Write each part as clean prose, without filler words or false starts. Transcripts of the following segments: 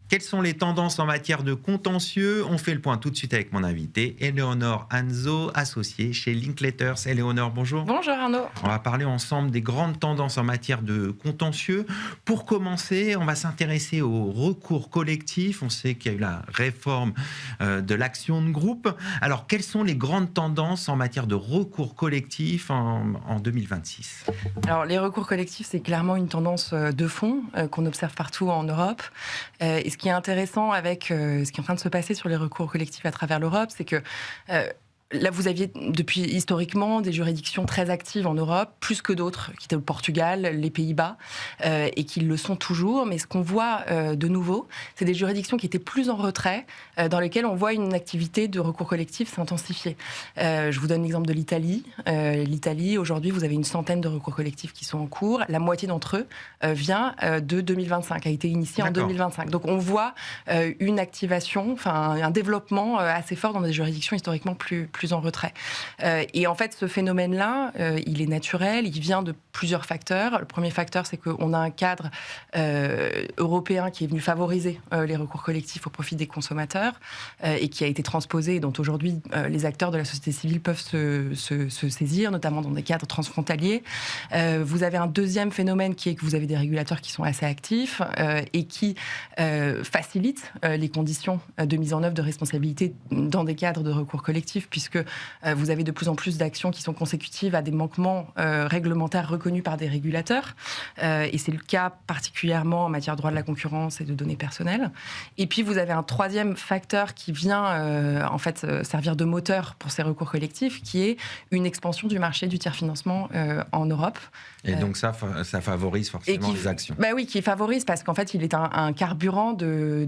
Quelles sont les tendances en matière de contentieux? On fait le point tout de suite avec mon invité, Éléonore Anzo, associée chez Linkletters. Éléonore, bonjour. Bonjour Arnaud. On va parler ensemble des grandes tendances en matière de contentieux. Pour commencer, on va s'intéresser au recours collectif. On sait qu'il y a eu la réforme de l'action de groupe. Alors, quelles sont les grandes tendances en matière de recours collectif en 2026? Alors, les recours collectifs, c'est clairement une tendance de fond qu'on observe partout en Europe. Et ce qui est intéressant avec ce qui est en train de se passer sur les recours collectifs à travers l'Europe, c'est que là, vous aviez depuis historiquement des juridictions très actives en Europe, plus que d'autres, qui étaient le Portugal, les Pays-Bas, et qui le sont toujours. Mais ce qu'on voit de nouveau, c'est des juridictions qui étaient plus en retrait, dans lesquelles on voit une activité de recours collectif s'intensifier. Je vous donne l'exemple de l'Italie. L'Italie, aujourd'hui, vous avez une centaine de recours collectifs qui sont en cours. La moitié d'entre eux vient de 2025, a été initiée en 2025. Donc on voit une activation, enfin un développement assez fort dans des juridictions historiquement plus en retrait. Et en fait, ce phénomène-là, il est naturel, il vient de plusieurs facteurs. Le premier facteur, c'est qu'on a un cadre européen qui est venu favoriser les recours collectifs au profit des consommateurs et qui a été transposé et dont aujourd'hui les acteurs de la société civile peuvent se saisir, notamment dans des cadres transfrontaliers. Vous avez un deuxième phénomène qui est que vous avez des régulateurs qui sont assez actifs et qui facilitent les conditions de mise en œuvre de responsabilité dans des cadres de recours collectifs, puisque vous avez de plus en plus d'actions qui sont consécutives à des manquements réglementaires reconnus par des régulateurs. Et c'est le cas particulièrement en matière de droit de la concurrence et de données personnelles. Et puis vous avez un troisième facteur qui vient en fait servir de moteur pour ces recours collectifs, qui est une expansion du marché du tiers-financement en Europe. Et donc ça favorise forcément les actions. Bah oui, qui favorise parce qu'en fait il est un carburant de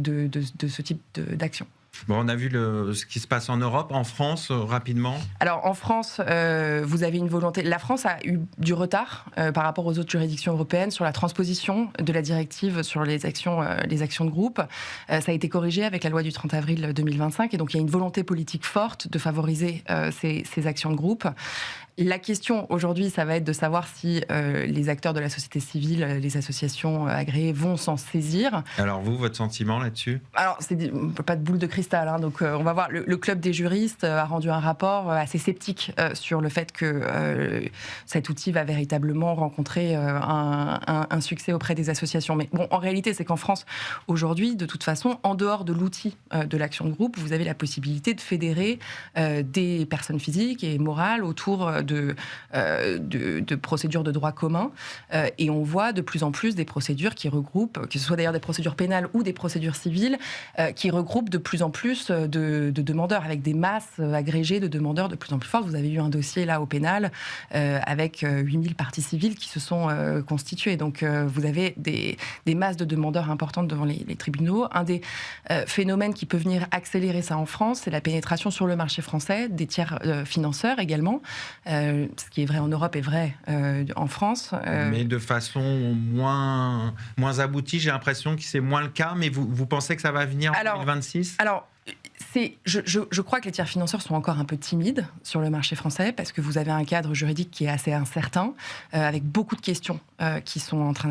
ce type d'action. Bon, on a vu ce qui se passe en Europe, en France, rapidement. Alors en France, vous avez une volonté. La France a eu du retard par rapport aux autres juridictions européennes sur la transposition de la directive sur les actions de groupe. Ça a été corrigé avec la loi du 30 avril 2025, et donc il y a une volonté politique forte de favoriser ces actions de groupe. La question aujourd'hui, ça va être de savoir si les acteurs de la société civile, les associations agréées vont s'en saisir. Alors vous, votre sentiment là-dessus? Alors, pas de boule de cristal, hein, donc on va voir. Le club des juristes a rendu un rapport assez sceptique sur le fait que cet outil va véritablement rencontrer un succès auprès des associations. Mais bon, en réalité, c'est qu'en France, aujourd'hui, de toute façon, en dehors de l'outil de l'action de groupe, vous avez la possibilité de fédérer des personnes physiques et morales autour de procédures de droit commun. Et on voit de plus en plus des procédures qui regroupent, que ce soit d'ailleurs des procédures pénales ou des procédures civiles, qui regroupent de plus en plus de demandeurs, avec des masses agrégées de demandeurs de plus en plus fortes. Vous avez eu un dossier là au pénal avec 8000 parties civiles qui se sont constituées. Donc vous avez des masses de demandeurs importantes devant les tribunaux. Un des phénomènes qui peut venir accélérer ça en France, c'est la pénétration sur le marché français des tiers financeurs également. Ce qui est vrai en Europe est vrai en France. Mais de façon moins aboutie, j'ai l'impression que c'est moins le cas. Mais vous pensez que ça va venir en 2026 ? Alors, je crois que les tiers financeurs sont encore un peu timides sur le marché français parce que vous avez un cadre juridique qui est assez incertain, avec beaucoup de questions qui sont en train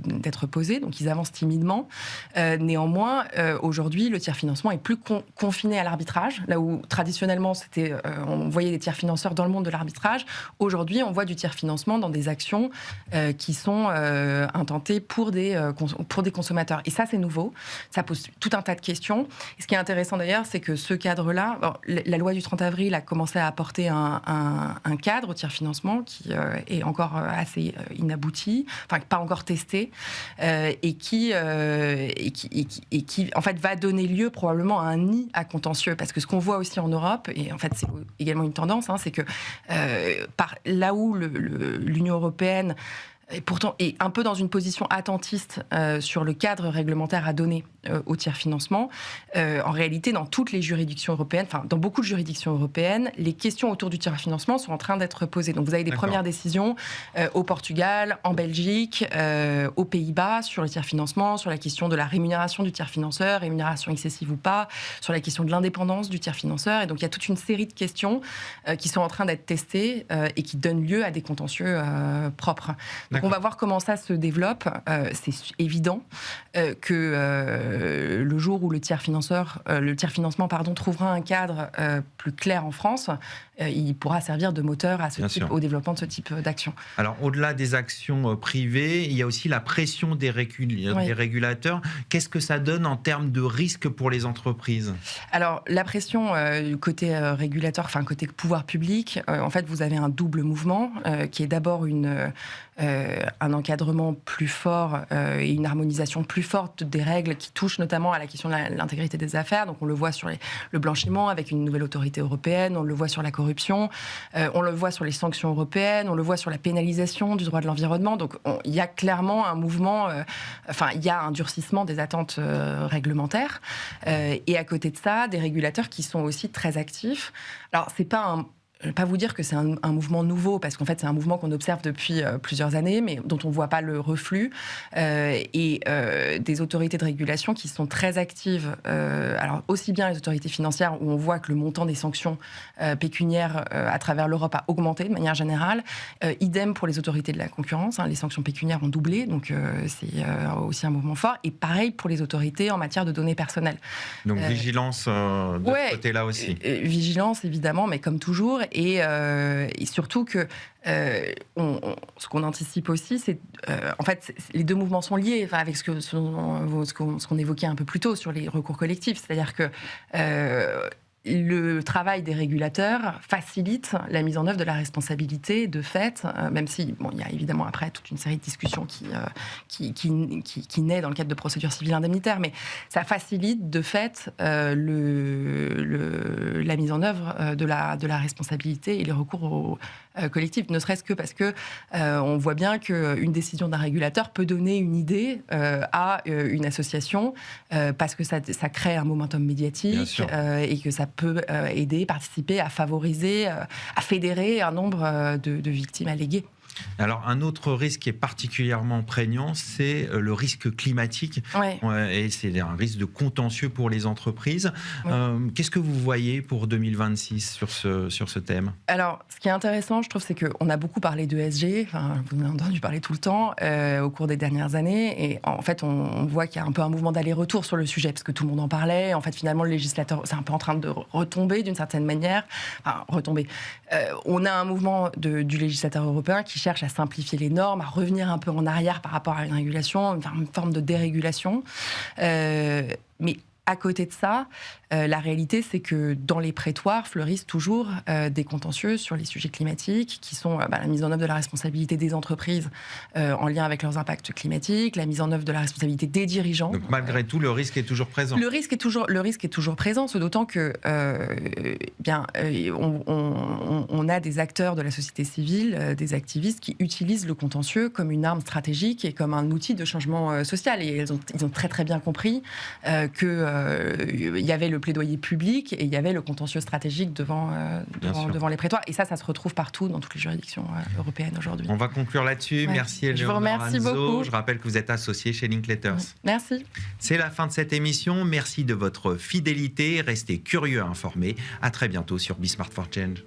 d'être posées, donc ils avancent timidement. Néanmoins, aujourd'hui, le tiers financement est plus confiné à l'arbitrage, là où traditionnellement on voyait des tiers financeurs dans le monde de l'arbitrage. Aujourd'hui, on voit du tiers financement dans des actions qui sont intentées pour des consommateurs. Et ça, c'est nouveau. Ça pose tout un tas de questions. Et ce qui est intéressant d'ailleurs, c'est que ce cadre-là, la loi du 30 avril a commencé à apporter un cadre au tiers financement qui est encore assez inabouti, enfin pas encore testé, et qui en fait va donner lieu probablement à un nid à contentieux, parce que ce qu'on voit aussi en Europe, et en fait c'est également une tendance, hein, c'est que là où l'Union européenne et pourtant est un peu dans une position attentiste sur le cadre réglementaire à donner au tiers-financement. En réalité, dans toutes les juridictions européennes, enfin dans beaucoup de juridictions européennes, les questions autour du tiers-financement sont en train d'être posées. Donc vous avez des premières décisions au Portugal, en Belgique, aux Pays-Bas sur le tiers-financement, sur la question de la rémunération du tiers-financeur, rémunération excessive ou pas, sur la question de l'indépendance du tiers-financeur. Et donc il y a toute une série de questions qui sont en train d'être testées et qui donnent lieu à des contentieux propres. Donc on va voir comment ça se développe. C'est évident que le jour où le tiers financement trouvera un cadre plus clair en France, il pourra servir de moteur au développement de ce type d'action. Alors, au-delà des actions privées, il y a aussi la pression des régulateurs. Qu'est-ce que ça donne en termes de risque pour les entreprises ? Alors, la pression côté régulateur, enfin côté pouvoir public, en fait, vous avez un double mouvement qui est d'abord un encadrement plus fort et une harmonisation plus forte des règles qui touchent notamment à la question de l'intégrité des affaires. Donc, on le voit sur le blanchiment avec une nouvelle autorité européenne, on le voit sur la corruption, on le voit sur les sanctions européennes, on le voit sur la pénalisation du droit de l'environnement. Donc, il y a clairement un mouvement, il y a un durcissement des attentes réglementaires. Et à côté de ça, des régulateurs qui sont aussi très actifs. Alors, c'est pas je ne vais pas vous dire que c'est un mouvement nouveau, parce qu'en fait, c'est un mouvement qu'on observe depuis plusieurs années, mais dont on ne voit pas le reflux. Et des autorités de régulation qui sont très actives. Alors, aussi bien les autorités financières, où on voit que le montant des sanctions pécuniaires à travers l'Europe a augmenté de manière générale. Idem pour les autorités de la concurrence. Les sanctions pécuniaires ont doublé, donc c'est aussi un mouvement fort. Et pareil pour les autorités en matière de données personnelles. Donc, vigilance de ce côté-là aussi. Vigilance, évidemment, mais comme toujours. Et surtout que ce qu'on anticipe aussi, c'est en fait les deux mouvements sont liés, avec ce qu'on évoquait un peu plus tôt sur les recours collectifs, c'est-à-dire que le travail des régulateurs facilite la mise en œuvre de la responsabilité de fait, même si il y a évidemment après toute une série de discussions qui naît dans le cadre de procédures civiles indemnitaires, mais ça facilite de fait la mise en œuvre de la responsabilité et les recours collectifs, ne serait-ce que parce que on voit bien qu'une décision d'un régulateur peut donner une idée à une association parce que ça crée un momentum médiatique et que ça peut aider, participer à favoriser, à fédérer un nombre de victimes alléguées. Alors, un autre risque qui est particulièrement prégnant, c'est le risque climatique. Et c'est un risque de contentieux pour les entreprises. Qu'est-ce que vous voyez pour 2026 sur ce thème ? Alors, ce qui est intéressant, je trouve, c'est qu'on a beaucoup parlé d'ESG. Vous en avez entendu parler tout le temps au cours des dernières années. Et en fait, on voit qu'il y a un peu un mouvement d'aller-retour sur le sujet, parce que tout le monde en parlait. En fait, finalement, le législateur, c'est un peu en train de retomber d'une certaine manière. On a un mouvement du législateur européen qui cherche à simplifier les normes, à revenir un peu en arrière par rapport à une régulation, une forme de dérégulation. Mais à côté de ça, la réalité, c'est que dans les prétoires fleurissent toujours des contentieux sur les sujets climatiques, qui sont la mise en œuvre de la responsabilité des entreprises en lien avec leurs impacts climatiques, la mise en œuvre de la responsabilité des dirigeants. Donc malgré tout, le risque est toujours présent. Le risque est toujours présent, d'autant que on a des acteurs de la société civile, des activistes qui utilisent le contentieux comme une arme stratégique et comme un outil de changement social. Et ils ont très très bien compris que il y avait le plaidoyer public et il y avait le contentieux stratégique devant les prétoires. Et ça se retrouve partout dans toutes les juridictions européennes aujourd'hui. On va conclure là-dessus. Merci Éléonore. Je vous remercie beaucoup. Je rappelle que vous êtes associée chez Linklaters. Merci. C'est la fin de cette émission. Merci de votre fidélité. Restez curieux et informés. À très bientôt sur Be Smart for Change.